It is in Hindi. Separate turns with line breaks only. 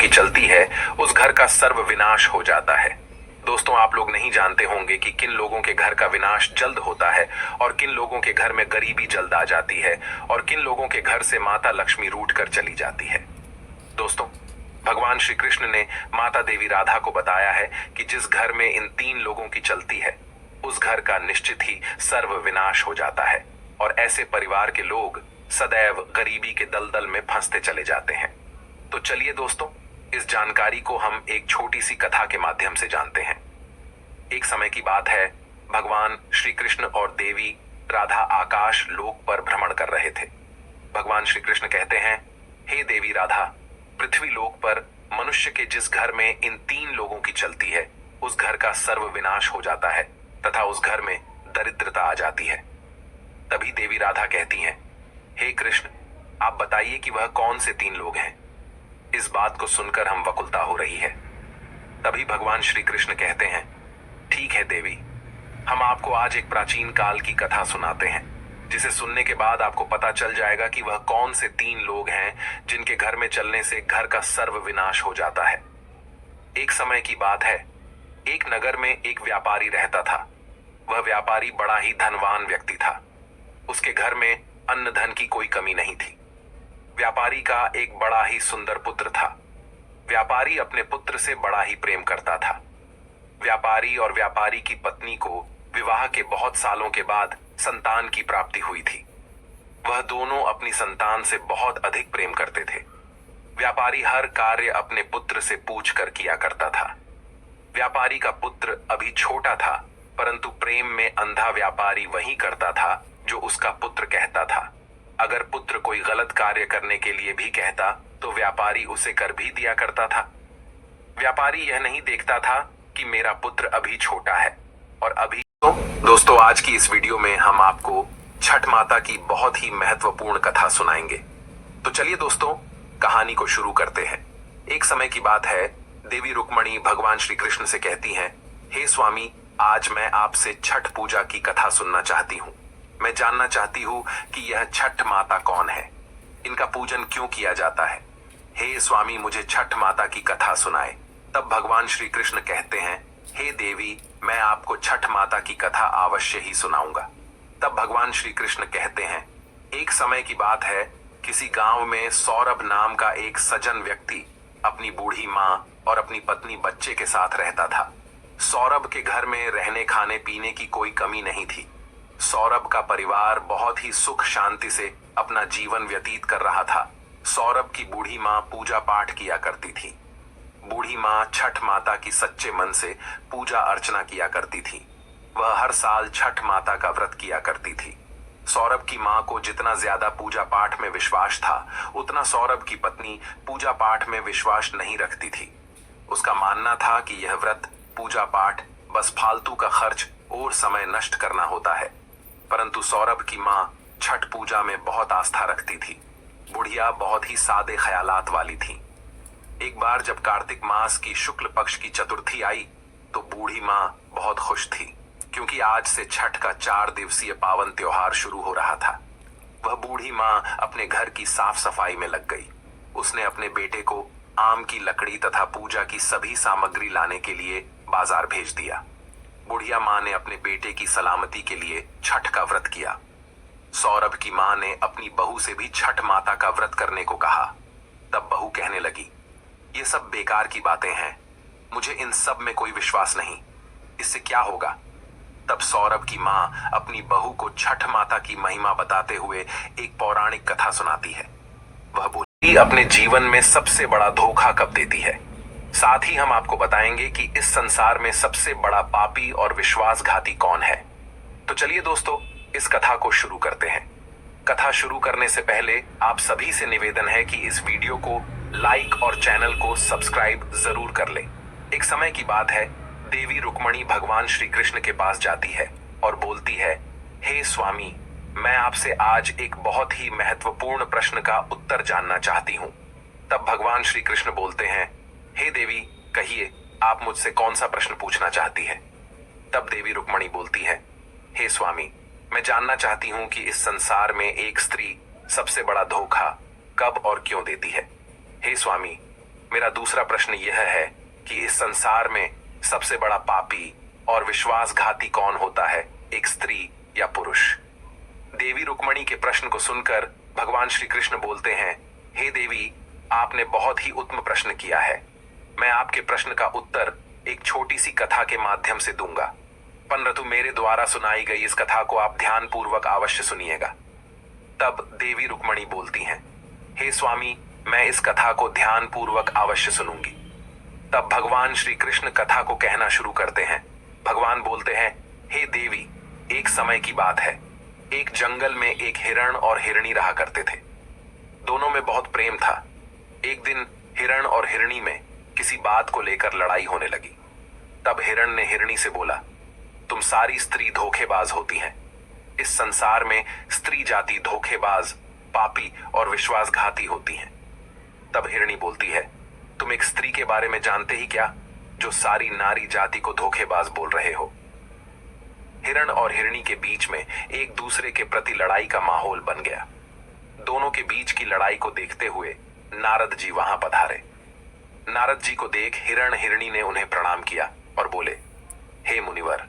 की चलती है उस घर का सर्व विनाश हो जाता है। दोस्तों, आप लोग नहीं जानते होंगे कि किन लोगों के घर का विनाश जल्द होता है और किन लोगों के घर में गरीबी जल्द आ जाती है और किन लोगों के घर से माता लक्ष्मी रूठ कर चली जाती है। दोस्तों, भगवान श्री कृष्ण ने माता देवी राधा को बताया है कि जिस घर में इन तीन लोगों की चलती है उस घर का निश्चित ही सर्व विनाश हो जाता है और ऐसे परिवार के लोग सदैव गरीबी के दलदल में फंसते चले जाते हैं। तो चलिए दोस्तों, इस जानकारी को हम एक छोटी सी कथा के माध्यम से जानते हैं। एक समय की बात है, भगवान श्री कृष्ण और देवी राधा आकाश लोक पर भ्रमण कर रहे थे। भगवान श्री कृष्ण कहते हैं, हे देवी राधा, पृथ्वी लोक पर मनुष्य के जिस घर में इन तीन लोगों की चलती है उस घर का सर्व विनाश हो जाता है तथा उस घर में दरिद्रता आ जाती है। तभी देवी राधा कहती हैं, हे कृष्ण, आप बताइए कि वह कौन से तीन लोग हैं। इस बात को सुनकर हम वकुलता हो रही है। तभी भगवान श्री कृष्ण कहते हैं, ठीक है देवी, हम आपको आज एक प्राचीन काल की कथा सुनाते हैं जिसे सुनने के बाद आपको पता चल जाएगा कि वह कौन से तीन लोग हैं जिनके घर में चलने से घर का सर्व विनाश हो जाता है। एक समय की बात है, एक नगर में एक व्यापारी रहता था। वह व्यापारी बड़ा ही धनवान व्यक्ति था। उसके घर में अन्न धन की कोई कमी नहीं थी। व्यापारी का एक बड़ा ही सुंदर पुत्र था। व्यापारी अपने पुत्र से बड़ा ही प्रेम करता था। व्यापारी और व्यापारी की पत्नी को विवाह के बहुत सालों के बाद संतान की प्राप्ति हुई थी। वह दोनों अपनी संतान से बहुत अधिक प्रेम करते थे। व्यापारी हर कार्य अपने पुत्र से पूछ कर किया करता था। व्यापारी का पुत्र अभी छोटा था, परंतु प्रेम में अंधा व्यापारी वही करता था जो उसका पुत्र कहता था। अगर पुत्र कोई गलत कार्य करने के लिए भी कहता तो व्यापारी उसे कर भी दिया करता था। व्यापारी यह नहीं देखता था कि मेरा पुत्र अभी छोटा है और अभी। दोस्तों, आज की इस वीडियो में हम आपको छठ माता की बहुत ही महत्वपूर्ण कथा सुनाएंगे। तो चलिए दोस्तों, कहानी को शुरू करते हैं। एक समय की बात है, देवी रुक्मणी भगवान श्री कृष्ण से कहती हैं, हे स्वामी, आज मैं आपसे छठ पूजा की कथा सुनना चाहती हूँ। मैं जानना चाहती हूँ कि यह छठ माता कौन है, इनका पूजन क्यों किया जाता है। हे स्वामी, मुझे छठ माता की कथा सुनाए। तब भगवान श्री कृष्ण कहते हैं, हे देवी, मैं आपको छठ माता की कथा अवश्य ही सुनाऊंगा। तब भगवान श्री कृष्ण कहते हैं, एक समय की बात है, किसी गांव में सौरभ नाम का एक सज्जन व्यक्ति अपनी बूढ़ी माँ और अपनी पत्नी बच्चे के साथ रहता था। सौरभ के घर में रहने खाने पीने की कोई कमी नहीं थी। सौरभ का परिवार बहुत ही सुख शांति से अपना जीवन व्यतीत कर रहा था। सौरभ की बूढ़ी माँ पूजा पाठ किया करती थी। बूढ़ी माँ छठ माता की सच्चे मन से पूजा अर्चना किया करती थी। वह हर साल छठ माता का व्रत किया करती थी। सौरभ की माँ को जितना ज्यादा पूजा पाठ में विश्वास था, उतना सौरभ की पत्नी पूजा पाठ में विश्वास नहीं रखती थी। उसका मानना था कि यह व्रत पूजा पाठ बस फालतू का खर्च और समय नष्ट करना होता है। परंतु सौरभ की माँ छठ पूजा में बहुत आस्था रखती थी। बुढ़िया बहुत ही सादे ख्यालात वाली थी। एक बार जब कार्तिक मास की शुक्ल पक्ष की चतुर्थी आई तो बूढ़ी माँ बहुत खुश थी, क्योंकि आज से छठ का 4 दिवसीय पावन त्योहार शुरू हो रहा था। वह बूढ़ी माँ अपने घर की साफ सफाई में लग गई। उसने अपने बेटे को आम की लकड़ी तथा पूजा की सभी सामग्री लाने के लिए बाजार भेज दिया। बुढ़िया माँ ने अपने बेटे की सलामती के लिए छठ का व्रत किया। सौरभ की माँ ने अपनी बहू से भी छठ माता का व्रत करने को कहा। तब बहू कहने लगी, ये सब बेकार की बातें हैं, मुझे इन सब में कोई विश्वास नहीं, इससे क्या होगा। तब सौरभ की माँ अपनी बहू को छठ माता की महिमा बताते हुए एक पौराणिक कथा सुनाती है। वह बोली, अपने जीवन में सबसे बड़ा धोखा कब देती है। साथ ही हम आपको बताएंगे कि इस संसार में सबसे बड़ा पापी और विश्वासघाती कौन है। तो चलिए दोस्तों, इस कथा को शुरू करते हैं। कथा शुरू करने से पहले आप सभी से निवेदन है कि इस वीडियो को लाइक और चैनल को सब्सक्राइब जरूर कर लें। एक समय की बात है, देवी रुक्मणी भगवान श्री कृष्ण के पास जाती है और बोलती है, हे स्वामी, मैं आपसे आज एक बहुत ही महत्वपूर्ण प्रश्न का उत्तर जानना चाहती हूँ। तब भगवान श्री कृष्ण बोलते हैं, हे देवी, कहिए आप मुझसे कौन सा प्रश्न पूछना चाहती है। तब देवी रुक्मणी बोलती है, हे स्वामी, मैं जानना चाहती हूँ कि इस संसार में एक स्त्री सबसे बड़ा धोखा कब और क्यों देती है। हे स्वामी, मेरा दूसरा प्रश्न यह है कि इस संसार में सबसे बड़ा पापी और विश्वासघाती कौन होता है, एक स्त्री या पुरुष? देवी रुक्मणी के प्रश्न को सुनकर भगवान श्री कृष्ण बोलते हैं, हे देवी, आपने बहुत ही उत्तम प्रश्न किया है। मैं आपके प्रश्न का उत्तर एक छोटी सी कथा के माध्यम से दूंगा, परंतु मेरे द्वारा सुनाई गई इस कथा को आप ध्यान पूर्वक अवश्य सुनिएगा। तब देवी रुक्मणी बोलती हैं, हे स्वामी, मैं इस कथा को ध्यान पूर्वक अवश्य सुनूंगी। तब भगवान श्री कृष्ण कथा को कहना शुरू करते हैं। भगवान बोलते हैं, हे देवी, एक समय की बात है, एक जंगल में एक हिरण और हिरणी रहा करते थे। दोनों में बहुत प्रेम था। एक दिन हिरण और हिरणी में किसी बात को लेकर लड़ाई होने लगी। तब हिरण ने हिरणी से बोला, तुम सारी स्त्री धोखेबाज होती हैं। इस संसार में स्त्री जाति धोखेबाज, पापी और विश्वासघाती होती हैं। तब हिरणी बोलती है, तुम एक स्त्री के बारे में जानते ही क्या, जो सारी नारी जाति को धोखेबाज बोल रहे हो? हिरण और हिरणी के बीच में एक दूसरे के प्रति लड़ाई का माहौल बन गया। दोनों के बीच की लड़ाई को देखते हुए नारद जी वहां पधारे। नारद जी को देख हिरण हिरणी ने उन्हें प्रणाम किया और बोले, हे मुनिवर,